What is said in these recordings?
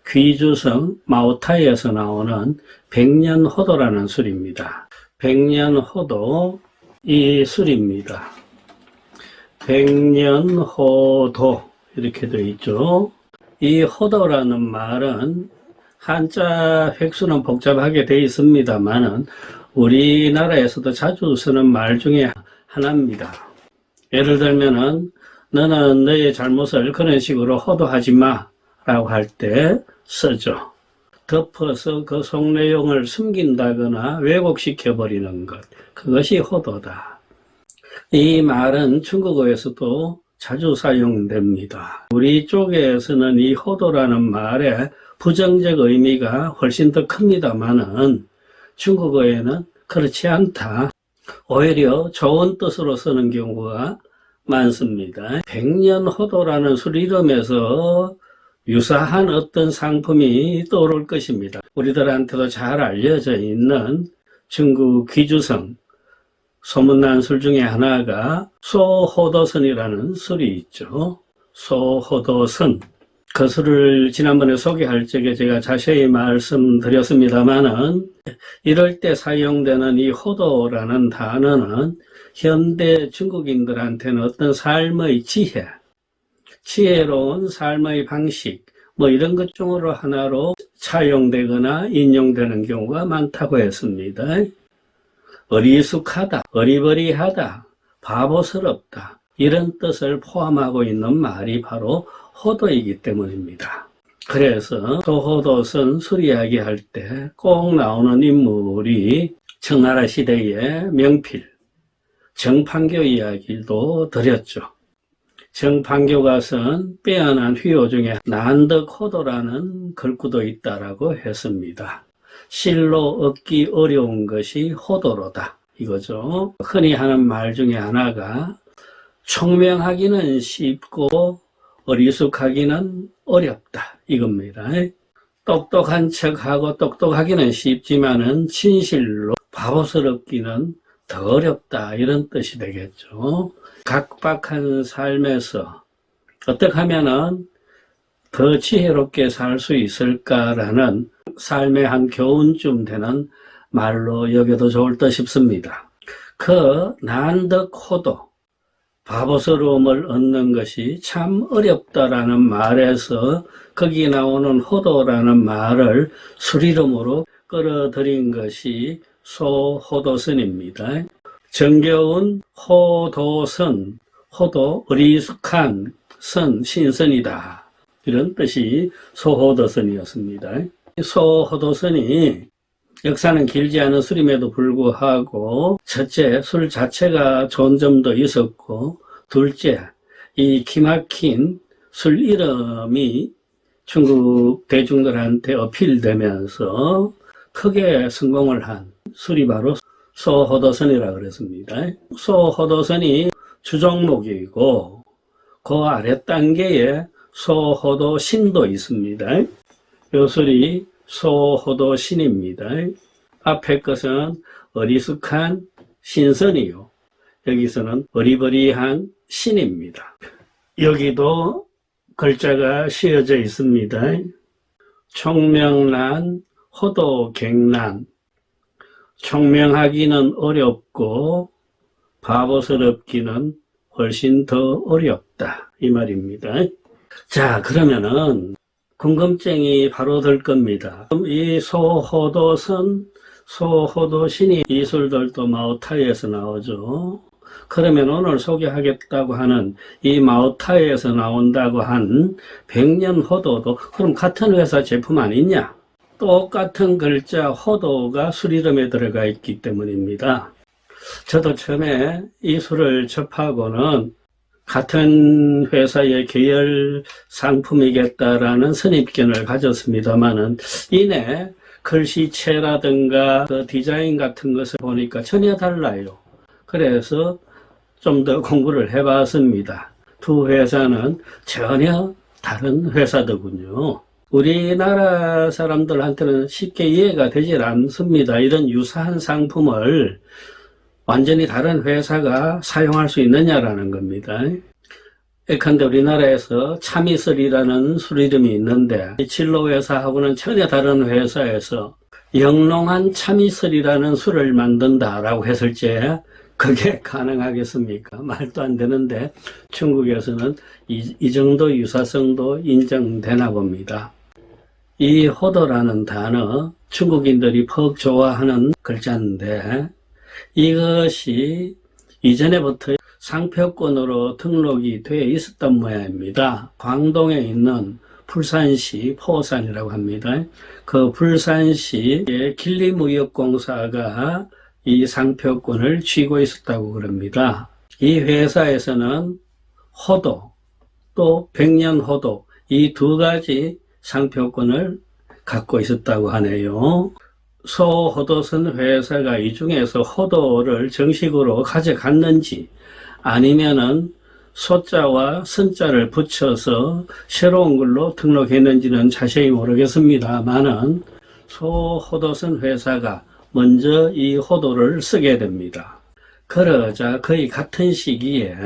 귀주성 마오타이에서 나오는 백년호도라는 술입니다. 백년호도 이 술입니다. 백년호도 이렇게 되어 있죠. 이 호도라는 말은 한자 획수는 복잡하게 되어 있습니다만은 우리나라에서도 자주 쓰는 말 중에 하나입니다. 예를 들면은 너는 너의 잘못을 그런 식으로 호도하지 마 라고 할 때 쓰죠. 덮어서 그 속 내용을 숨긴다거나 왜곡시켜버리는 것, 그것이 호도다. 이 말은 중국어에서도 자주 사용됩니다. 우리 쪽에서는 이 호도라는 말의 부정적 의미가 훨씬 더 큽니다만은 중국어에는 그렇지 않다. 오히려 좋은 뜻으로 쓰는 경우가 많습니다. 백년호도라는 술 이름에서 유사한 어떤 상품이 떠오를 것입니다. 우리들한테도 잘 알려져 있는 중국 귀주성 소문난 술 중에 하나가 소호도선이라는 술이 있죠. 소호도선. 그 술을 지난번에 소개할 적에 제가 자세히 말씀드렸습니다만은 이럴 때 사용되는 이 호도라는 단어는 현대 중국인들한테는 어떤 삶의 지혜로운 삶의 방식 이런 것 중으로 하나로 차용되거나 인용되는 경우가 많다고 했습니다. 어리숙하다, 어리버리하다, 바보스럽다 이런 뜻을 포함하고 있는 말이 바로 호도이기 때문입니다. 그래서 소호도선 술 이야기할 때 꼭 나오는 인물이 청나라 시대의 명필 정판교 이야기도 드렸죠. 정판교가 쓴 빼어난 휘호 중에 난덕호도라는 글구도 있다라고 했습니다. 실로 얻기 어려운 것이 호도로다 이거죠. 흔히 하는 말 중에 하나가 총명하기는 쉽고 어리숙하기는 어렵다 이겁니다. 똑똑한 척하고 똑똑하기는 쉽지만은 진실로 바보스럽기는 더 어렵다 이런 뜻이 되겠죠. 각박한 삶에서 어떻게 하면은 더 지혜롭게 살 수 있을까라는 삶의 한 교훈쯤 되는 말로 여겨도 좋을 듯 싶습니다. 그 난덕호도 바보스러움을 얻는 것이 참 어렵다라는 말에서 거기 나오는 호도라는 말을 술 이름으로 끌어들인 것이 소호도선입니다. 정겨운 호도선, 호도 어리숙한 선, 신선이다. 이런 뜻이 소호도선이었습니다. 소호도선이 역사는 길지 않은 술임에도 불구하고 첫째, 술 자체가 좋은 점도 있었고 둘째, 이 기막힌 술 이름이 중국 대중들한테 어필되면서 크게 성공을 한 술이 바로 소호도선이라 그랬습니다. 소호도선이 주종목이고 그 아래 단계에 소호도신도 있습니다. 이 술이 소호도신입니다. 앞에 것은 어리숙한 신선이요. 여기서는 어리버리한 신입니다. 여기도 글자가 씌어져 있습니다. 총명난, 호도객난. 총명하기는 어렵고 바보스럽기는 훨씬 더 어렵다 이 말입니다. 자, 그러면은 궁금증이 바로 들 겁니다. 이 소호도선, 소호도신이 이 술들도 마오타이에서 나오죠. 그러면 오늘 소개하겠다고 하는 이 마오타이에서 나온다고 한 백년호도도 그럼 같은 회사 제품 아니냐? 똑같은 글자 호도가 술 이름에 들어가 있기 때문입니다. 저도 처음에 이 술을 접하고는 같은 회사의 계열 상품이겠다라는 선입견을 가졌습니다만은 이내 글씨체라든가 그 디자인 같은 것을 보니까 전혀 달라요. 그래서 좀 더 공부를 해봤습니다. 두 회사는 전혀 다른 회사더군요. 우리나라 사람들한테는 쉽게 이해가 되질 않습니다. 이런 유사한 상품을 완전히 다른 회사가 사용할 수 있느냐라는 겁니다. 예컨대 우리나라에서 참이슬이라는 술 이름이 있는데 이 진로회사하고는 전혀 다른 회사에서 영롱한 참이슬이라는 술을 만든다라고 했을 때 그게 가능하겠습니까? 말도 안 되는데 중국에서는 이 정도 유사성도 인정되나 봅니다. 이 호도라는 단어 중국인들이 퍽 좋아하는 글자인데 이것이 이전에부터 상표권으로 등록이 되어 있었던 모양입니다. 광동에 있는 풀산시 포산이라고 합니다. 그 풀산시의 길리무역공사가 이 상표권을 쥐고 있었다고 그럽니다. 이 회사에서는 호도 또 백년호도 이 두 가지 상표권을 갖고 있었다고 하네요. 소호도선 회사가 이 중에서 호도를 정식으로 가져갔는지 아니면은 소자와 선자를 붙여서 새로운 걸로 등록했는지는 자세히 모르겠습니다만은 소호도선 회사가 먼저 이 호도를 쓰게 됩니다. 그러자 거의 같은 시기에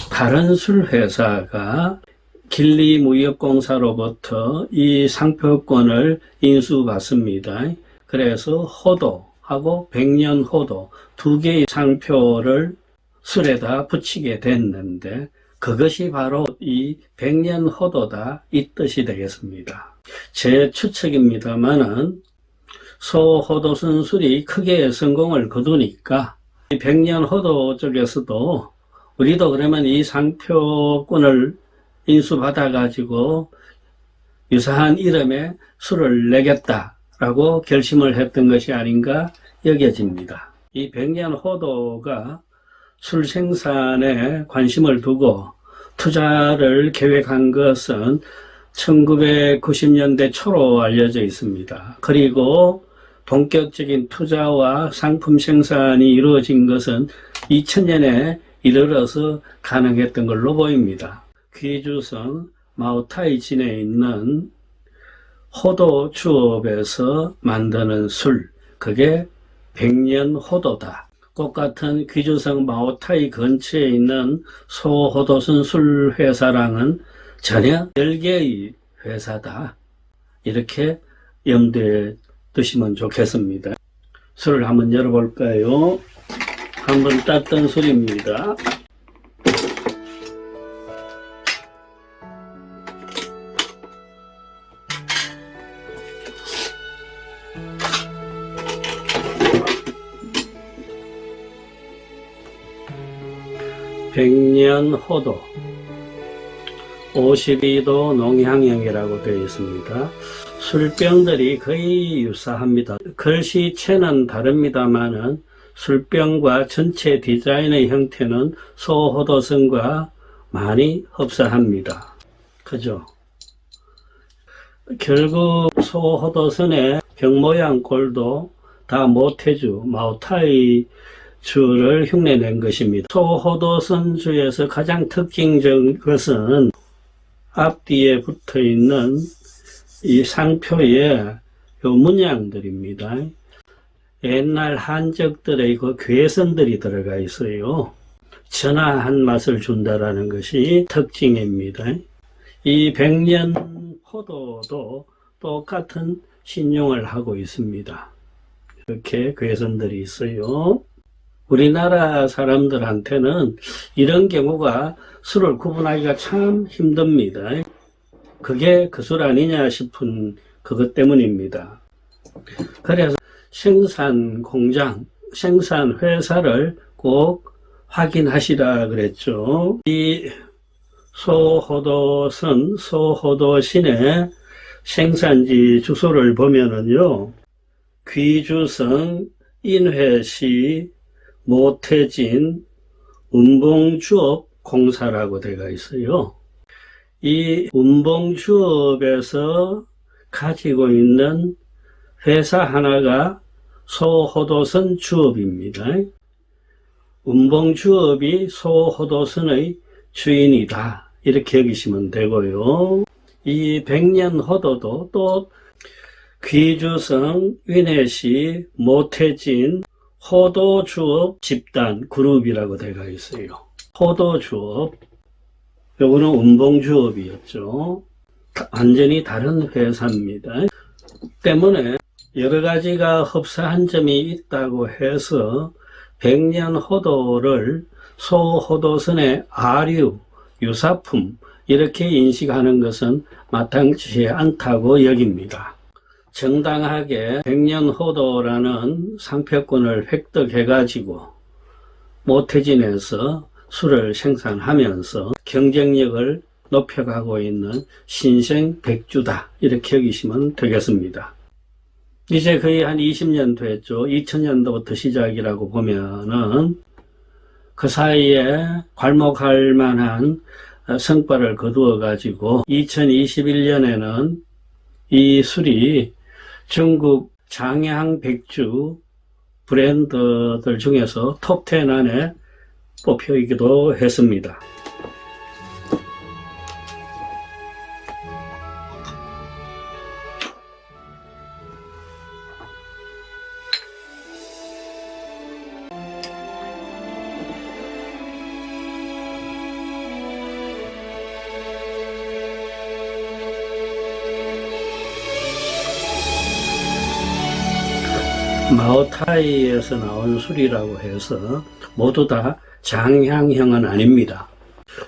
다른 술 회사가 길리무역공사로부터 이 상표권을 인수받습니다. 그래서 호도하고 백년호도 두 개의 상표를 술에다 붙이게 됐는데 그것이 바로 이 백년호도다 이 뜻이 되겠습니다. 제 추측입니다만은 소호도선 술이 크게 성공을 거두니까 이 백년호도 쪽에서도 우리도 그러면 이 상표권을 인수받아가지고 유사한 이름의 술을 내겠다라고 결심을 했던 것이 아닌가 여겨집니다. 이 백년호도가 술 생산에 관심을 두고 투자를 계획한 것은 1990년대 초로 알려져 있습니다. 그리고 본격적인 투자와 상품 생산이 이루어진 것은 2000년에 이르러서 가능했던 걸로 보입니다. 귀주성 마오타이진에 있는 호도 주업에서 만드는 술, 그게 백년호도다. 똑같은 귀주성 마오타이 근처에 있는 소호도선 술 회사랑은 전혀 별개의 회사다. 이렇게 염두에 두시면 좋겠습니다. 술을 한번 열어볼까요? 한번 땄던 술입니다. 백년호도 52도 농향형이라고 되어 있습니다. 술병들이 거의 유사합니다. 글씨체는 다릅니다만은 술병과 전체 디자인의 형태는 소호도선과 많이 흡사합니다. 그죠? 결국 소호도선의 병모양 꼴도 다 모태주, 마오타이 주를 흉내낸 것입니다. 소호도선 주에서 가장 특징적인 것은 앞뒤에 붙어 있는 이 상표의 요 문양들입니다. 옛날 한적들의 그 괴선들이 들어가 있어요. 전화한 맛을 준다라는 것이 특징입니다. 이 백년호도도 똑같은 신용을 하고 있습니다. 이렇게 괴선들이 있어요. 우리나라 사람들한테는 이런 경우가 술을 구분하기가 참 힘듭니다. 그게 그 술 아니냐 싶은 그것 때문입니다. 그래서 생산 공장, 생산 회사를 꼭 확인하시라 그랬죠. 이 소호도선, 소호도신의 생산지 주소를 보면은요, 귀주성, 인회시, 모태진, 운봉주업 공사라고 되어 있어요. 이 운봉주업에서 가지고 있는 회사 하나가 소호도선 주업입니다. 운봉주업이 소호도선의 주인이다. 이렇게 여기시면 되고요. 이 백년호도도 또 귀주성, 위내시, 모태진, 호도주업 집단 그룹이라고 되어 있어요. 호도주업 요거는 운봉주업이었죠. 완전히 다른 회사입니다. 때문에 여러 가지가 흡사한 점이 있다고 해서 백년호도를 소호도선의 아류, 유사품 이렇게 인식하는 것은 마땅치 않다고 여깁니다. 정당하게 백년호도라는 상표권을 획득해가지고 모태진에서 술을 생산하면서 경쟁력을 높여가고 있는 신생 백주다 이렇게 여기시면 되겠습니다. 이제 거의 한 20년 됐죠. 2000년도부터 시작이라고 보면은 그 사이에 괄목할 만한 성과를 거두어 가지고 2021년에는 이 술이 중국 장양 백주 브랜드들 중에서 톱10 안에 뽑히기도 했습니다. 마오타이에서 나온 술이라고 해서 모두 다 장향형은 아닙니다.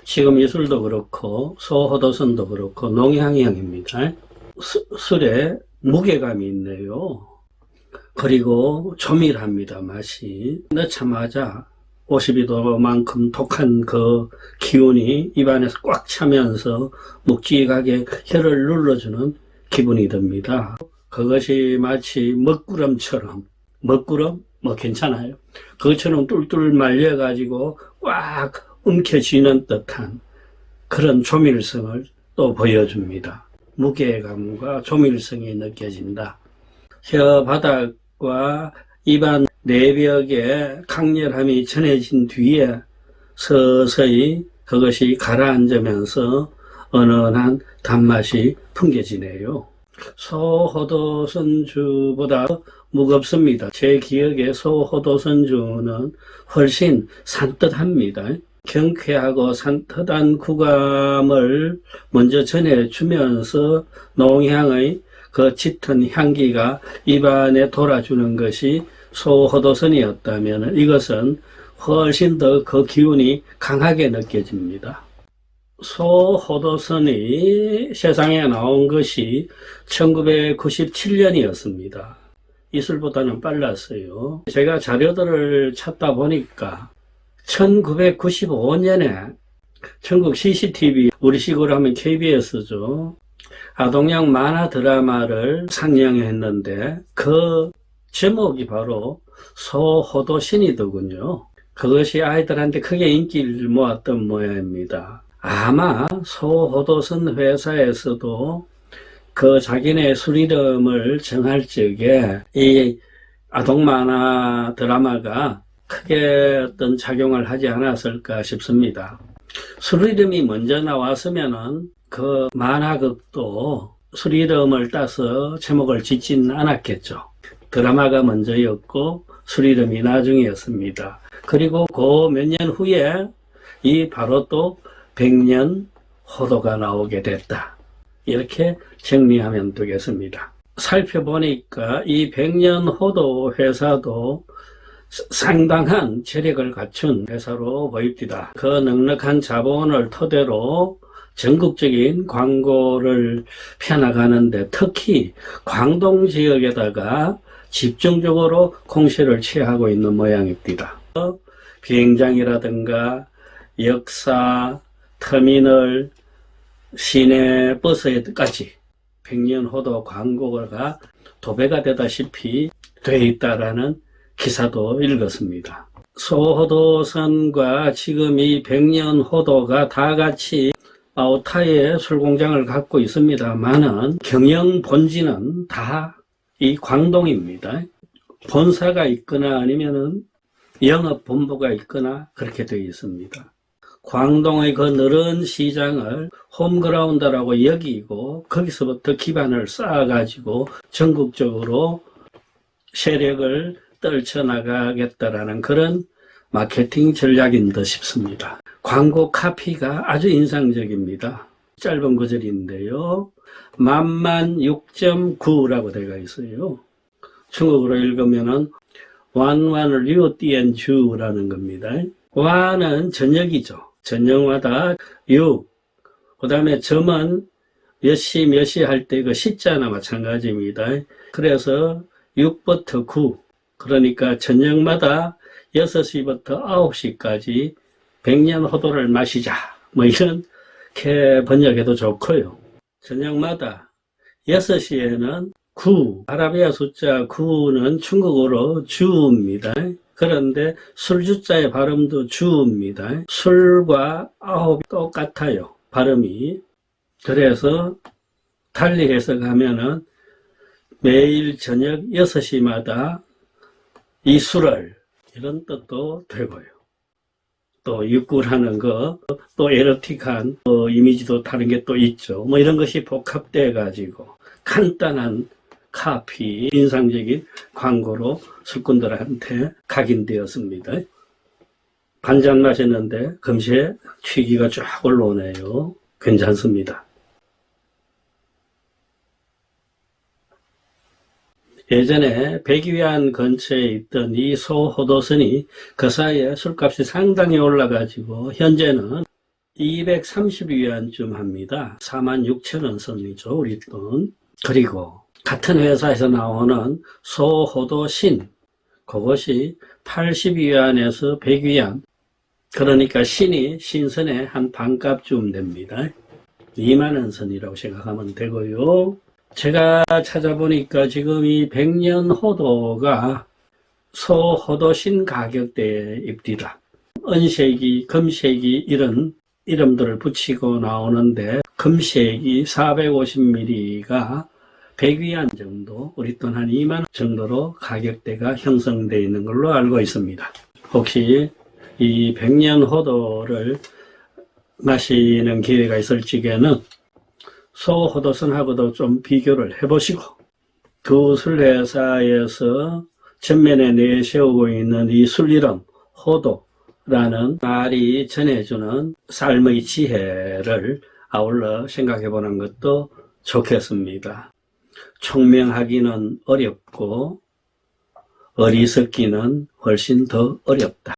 지금 이 술도 그렇고 소호도선도 그렇고 농향형입니다. 술에 무게감이 있네요. 그리고 조밀합니다. 맛이 넣자마자 52도만큼 독한 그 기운이 입안에서 꽉 차면서 묵직하게 혀를 눌러주는 기분이 듭니다. 그것이 마치 먹구름처럼, 먹구름? 뭐 괜찮아요. 그것처럼 뚫뚫 말려가지고 꽉 움켜쥐는 듯한 그런 조밀성을 또 보여줍니다. 무게감과 조밀성이 느껴진다. 혀 바닥과 입안 내벽에 강렬함이 전해진 뒤에 서서히 그것이 가라앉으면서 은은한 단맛이 풍겨지네요. 소호도선주보다 무겁습니다. 제 기억에 소호도선주는 훨씬 산뜻합니다. 경쾌하고 산뜻한 구감을 먼저 전해주면서 농향의 그 짙은 향기가 입안에 돌아주는 것이 소호도선이었다면 이것은 훨씬 더 그 기운이 강하게 느껴집니다. 소호도선이 세상에 나온 것이 1997년이었습니다. 이술보다는 빨랐어요. 제가 자료들을 찾다 보니까 1995년에 전국 CCTV, 우리식으로 하면 KBS죠. 아동용 만화 드라마를 상영했는데 그 제목이 바로 소호도신이더군요. 그것이 아이들한테 크게 인기를 모았던 모양입니다. 아마 소호도선 회사에서도 그 자기네 술 이름을 정할 적에 이 아동 만화 드라마가 크게 어떤 작용을 하지 않았을까 싶습니다. 술 이름이 먼저 나왔으면은 그 만화극도 술 이름을 따서 제목을 짓지는 않았겠죠. 드라마가 먼저였고 술 이름이 나중이었습니다. 그리고 그 몇 년 후에 이 바로 또 백년 호도가 나오게 됐다. 이렇게 정리하면 되겠습니다. 살펴보니까 이 백년 호도 회사도 상당한 재력을 갖춘 회사로 보입니다. 그 넉넉한 자본을 토대로 전국적인 광고를 펴나가는데 특히 광동 지역에다가 집중적으로 공세를 취하고 있는 모양입니다. 비행장이라든가 역사, 터미널, 시내 버스에까지 백년호도 광고가 도배가 되다시피 돼 있다라는 기사도 읽었습니다. 소호도선과 지금 이 백년호도가 다 같이 마오타이의 술공장을 갖고 있습니다만은 경영 본지는 다 이 광동입니다. 본사가 있거나 아니면은 영업 본부가 있거나 그렇게 되어 있습니다. 광동의 그 넓은 시장을 홈그라운드라고 여기고 거기서부터 기반을 쌓아가지고 전국적으로 세력을 떨쳐나가겠다라는 그런 마케팅 전략인 듯 싶습니다. 광고 카피가 아주 인상적입니다. 짧은 구절인데요. 만만 6.9라고 되어 있어요. 중국어로 읽으면은 완완류띠엔주라는 겁니다. 완은 저녁이죠. 저녁마다 6. 그 다음에 점은 몇 시 할 때 그 시자나 마찬가지입니다. 그래서 6부터 9. 그러니까 저녁마다 6시부터 9시까지 백년호도를 마시자. 뭐 이렇게 번역해도 좋고요. 저녁마다 6시에는 9, 아라비아 숫자 9는 중국어로 주입니다. 그런데 술주자의 발음도 주입니다. 술과 아홉이 똑같아요. 발음이. 그래서 달리 해석하면은 매일 저녁 6시마다 이 술을 이런 뜻도 되고요. 또 육구라는 거, 또 에로틱한 이미지도 다른 게 또 있죠. 뭐 이런 것이 복합돼 가지고 간단한 카피, 인상적인 광고로 술꾼들한테 각인되었습니다. 반잔 마셨는데 금세 취기가 쫙 올라오네요. 괜찮습니다. 예전에 백위안 근처에 있던 이 소호도선이 그 사이에 술값이 상당히 올라가지고 현재는 230위안쯤 합니다. 46,000원 선이죠, 우리 돈. 그리고 같은 회사에서 나오는 소호도신, 그것이 80위안에서 100위안, 그러니까 신선의 한 반값쯤 됩니다. 2만원 선이라고 생각하면 되고요. 제가 찾아보니까 지금 이 백년호도가 소호도신 가격대에 입디다. 은색이, 금색이 이런 이름들을 붙이고 나오는데 금색이 450ml가 100위안 정도, 우리 돈 한 2만원 정도로 가격대가 형성되어 있는 걸로 알고 있습니다. 혹시 이 백년호도를 마시는 기회가 있을 적에는 소호도선하고도 좀 비교를 해보시고, 그 술회사에서 전면에 내세우고 있는 이 술이름 호도라는 말이 전해주는 삶의 지혜를 아울러 생각해보는 것도 좋겠습니다. 총명하기는 어렵고 어리석기는 훨씬 더 어렵다.